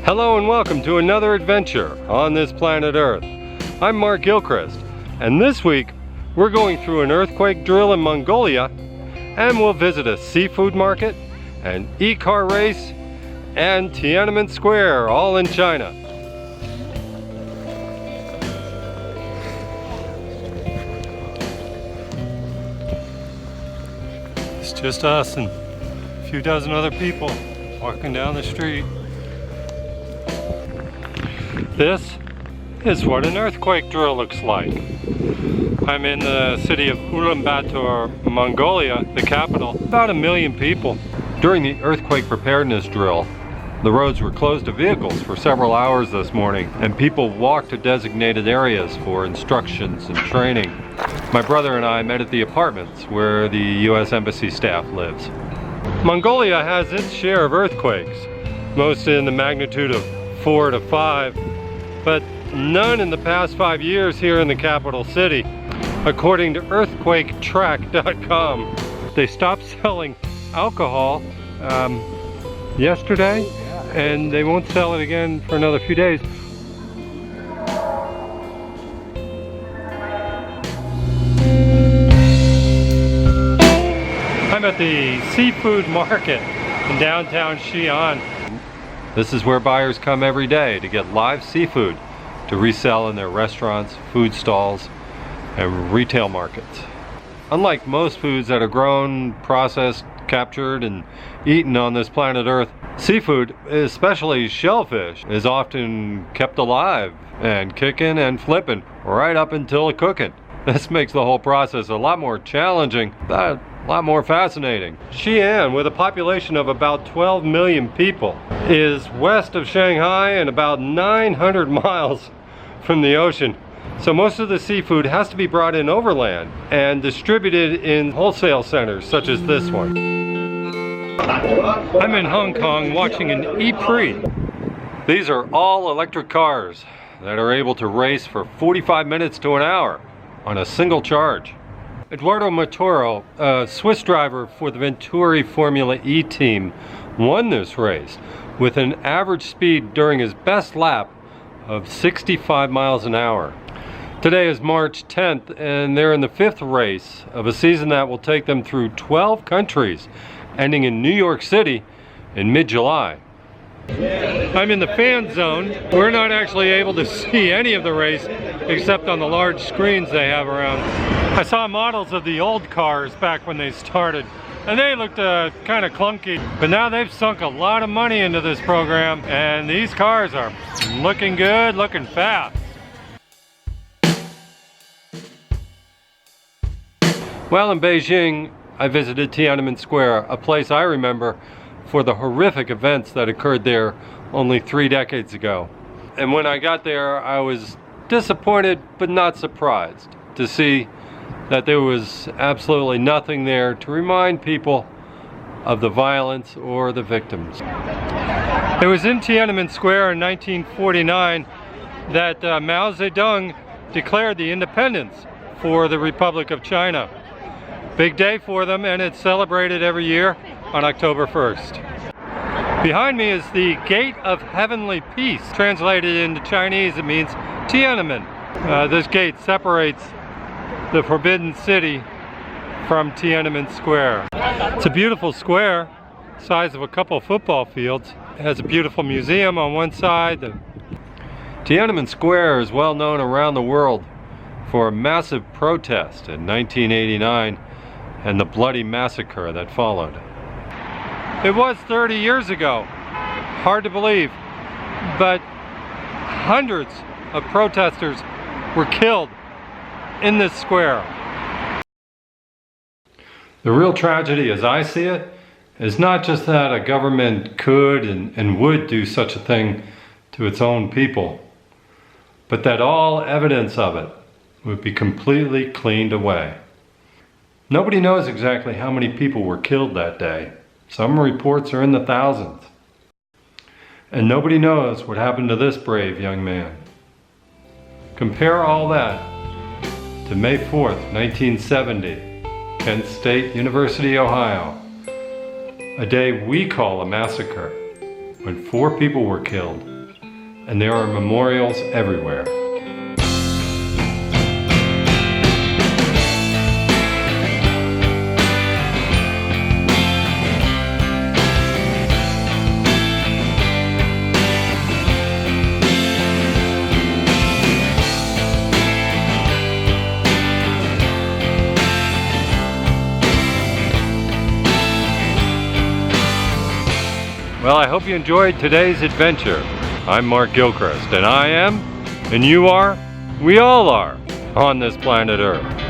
Hello and welcome to another adventure on this planet Earth. I'm Mark Gilchrist, and this week we're going through an earthquake drill in Mongolia, and we'll visit a seafood market, an e-car race, and Tiananmen Square, all in China. It's just us and a few dozen other people walking down the street. This is what an earthquake drill looks like. I'm in the city of Ulaanbaatar, Mongolia, the capital. About 1 million people. During the earthquake preparedness drill, the roads were closed to vehicles for several hours this morning, and people walked to designated areas for instructions and training. My brother and I met at the apartments where the U.S. Embassy staff lives. Mongolia has its share of earthquakes, most in the magnitude of 4 to 5, but none in the past 5 years here in the capital city, according to earthquaketrack.com. They stopped selling alcohol yesterday, and they won't sell it again for another few days. I'm at the seafood market in downtown Xi'an. This is where buyers come every day to get live seafood to resell in their restaurants, food stalls, and retail markets. Unlike most foods that are grown, processed, captured, and eaten on this planet Earth, seafood, especially shellfish, is often kept alive and kicking and flipping right up until cooking. This makes the whole process a lot more challenging, but a lot more fascinating. Xi'an, with a population of about 12 million people, is west of Shanghai and about 900 miles from the ocean. So most of the seafood has to be brought in overland and distributed in wholesale centers such as this one. I'm in Hong Kong watching an e-Prix. These are all electric cars that are able to race for 45 minutes to an hour on a single charge. Eduardo Matoro, a Swiss driver for the Venturi Formula E team, won this race with an average speed during his best lap of 65 miles an hour. Today is March 10th, and they're in the 5th race of a season that will take them through 12 countries, ending in New York City in mid-July. I'm in the fan zone. We're not actually able to see any of the race except on the large screens they have around. I saw models of the old cars back when they started, and they looked kind of clunky, but now they've sunk a lot of money into this program, and these cars are looking good, looking fast. While in Beijing, I visited Tiananmen Square, a place I remember for the horrific events that occurred there only 3 decades ago. And when I got there, I was disappointed but not surprised to see that there was absolutely nothing there to remind people of the violence or the victims. It was in Tiananmen Square in 1949 that Mao Zedong declared the independence for the Republic of China. Big day for them, and it's celebrated every year on October 1st. Behind me is the Gate of Heavenly Peace. Translated into Chinese, it means Tiananmen. This gate separates the Forbidden City from Tiananmen Square. It's a beautiful square, size of a couple football fields. It has a beautiful museum on one side. Tiananmen Square is well known around the world for a massive protest in 1989 and the bloody massacre that followed. It was 30 years ago. Hard to believe, but hundreds of protesters were killed in this square. The real tragedy, as I see it, is not just that a government could and would do such a thing to its own people, but that all evidence of it would be completely cleaned away. Nobody knows exactly how many people were killed that day. Some reports are in the thousands. And nobody knows what happened to this brave young man. Compare all that to May 4th, 1970, Kent State University, Ohio. A day we call a massacre, when 4 people were killed and there are memorials everywhere. Well, I hope you enjoyed today's adventure. I'm Mark Gilchrist, and I am, and you are, we all are, on this planet Earth.